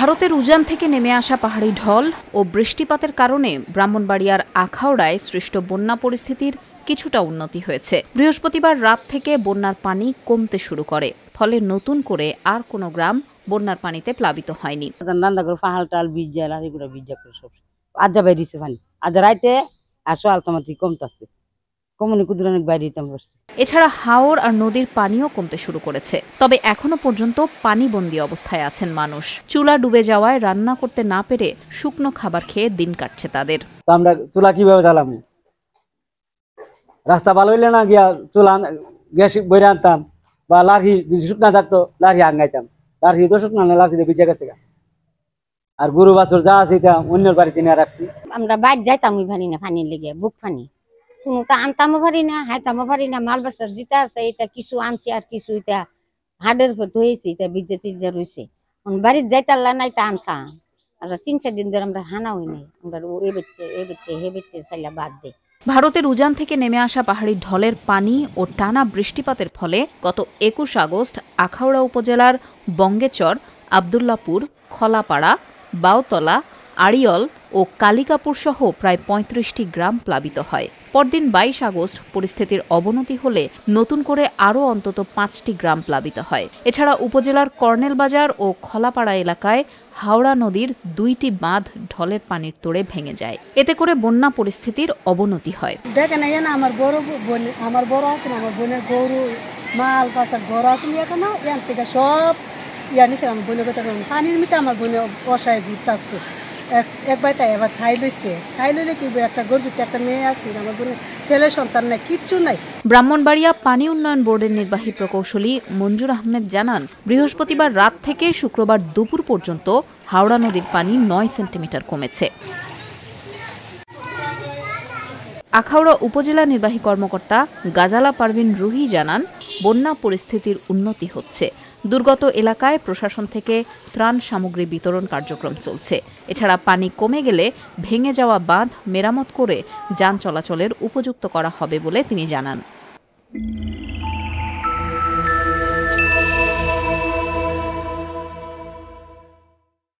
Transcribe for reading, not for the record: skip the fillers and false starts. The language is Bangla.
ভারতের উজান থেকে নেমে আসা পাহাড়ি ঢল ও বৃষ্টিপাতের কারণে ব্রাহ্মণবাড়িয়ার আখাউড়ায় সৃষ্ট বন্যা পরিস্থিতির কিছুটা উন্নতি হয়েছে। বৃহস্পতিবার রাত থেকে বন্যার পানি কমতে শুরু করে, ফলে নতুন করে আর কোনো গ্রাম বন্যার পানিতে প্লাবিত হয়নি। এছাড়া হাওর আর নদীর পানিও কমতে শুরু করেছে, তবে এখনো পর্যন্ত পানিবন্দী অবস্থায় আছেন মানুষ। চুলা ডুবে যাওয়ায় রান্না করতে না পেরে শুকনো খাবার খেয়ে দিন কাটছে তাদের। আমরা চুলা কিভাবে জ্বালাবো? রাস্তা ভালো হইলে না গিয়া চুলা গ্যাস বইরে আনতাম, বা লাঠি যদি শুকনা থাকতো লাঠি আঙ্গাইতাম। লাঠি তো শুকনা না, লাঠি ভিজে গেছে। আর গরু বাছুর যা আছে অন্যের বাড়িতে নিয়ে রাখছি। আমরা বাইর যাইতাম পানি না, পানি লেগে বুক পানি কোনটা আনতামও পারি না, হাইতামও পারি না। মাল বাসা দিতে আছে, এটা কিছু আনছি আর কিছু এটা হাডের উপর ধুয়েছি, এটা বিদ্যে টিদ্যে রয়েছে। বাড়ির যাইতে আল্লাহ নাই তা আনতাম। আর ৩-৪ দিন ধরে আমরা হানা হই নাই, আমরা এ বেচতে চাইলা বাদ দে। ভারতের উজান থেকে নেমে আসা পাহাড়ি ঢলের পানি ও টানা বৃষ্টিপাতের ফলে গত ২১ আগস্ট আখাউড়া উপজেলার বঙ্গেচর, আবদুল্লাপুর, খলাপাড়া, বাউতলা, আড়িয়ল ও কালিকাপুর সহ প্রায় ৩৫টি গ্রাম প্লাবিত হয়। পরদিন ২২ আগস্ট পরিস্থিতির অবনতি হলে নতুন করে আরও অন্তত ৫টি গ্রাম প্লাবিত হয়। এছাড়া উপজেলার কর্নেল বাজার ও খলাপাড়া এলাকায় হাওড়া নদীর ২টি বাঁধ ঢলের পানির তোড়ে ভেঙে যায়। এতে করে বন্যা পরিস্থিতির অবনতি হয়। দেখেন আমার বড় বোন, আমার বড় আছে, আমার বোনের গরু মাল পাশার ঘর আছে, এখান থেকে সব নিছে। আমার বোনের কথা পানির মিতে আমার বোনে বসায় ঘুরতে আসছে। একবার তাই এবার ঠাই লইলে কি একটা গর্বিত একটা মেয়ে আছে, আমার বোনের ছেলে সন্তান নাই, কিচ্ছু নাই। ব্রাহ্মণবাড়িয়া পানি উন্নয়ন বোর্ডের নির্বাহী প্রকৌশলী মঞ্জুর আহমেদ জানান, বৃহস্পতিবার রাত থেকে শুক্রবার দুপুর পর্যন্ত হাওড়া নদীর পানি ৯ সেন্টিমিটার কমেছে। আখাউড়া উপজেলা নির্বাহী কর্মকর্তা গাজালা পারভিন রুহি জানান, বন্যা পরিস্থিতির উন্নতি হচ্ছে। দুর্গত এলাকায় প্রশাসন থেকে ত্রাণ সামগ্রী বিতরণ কার্যক্রম চলছে। এছাড়া পানি কমে গেলে ভেঙে যাওয়া বাঁধ মেরামত করে যান চলাচলের উপযুক্ত করা হবে বলে তিনি জানান।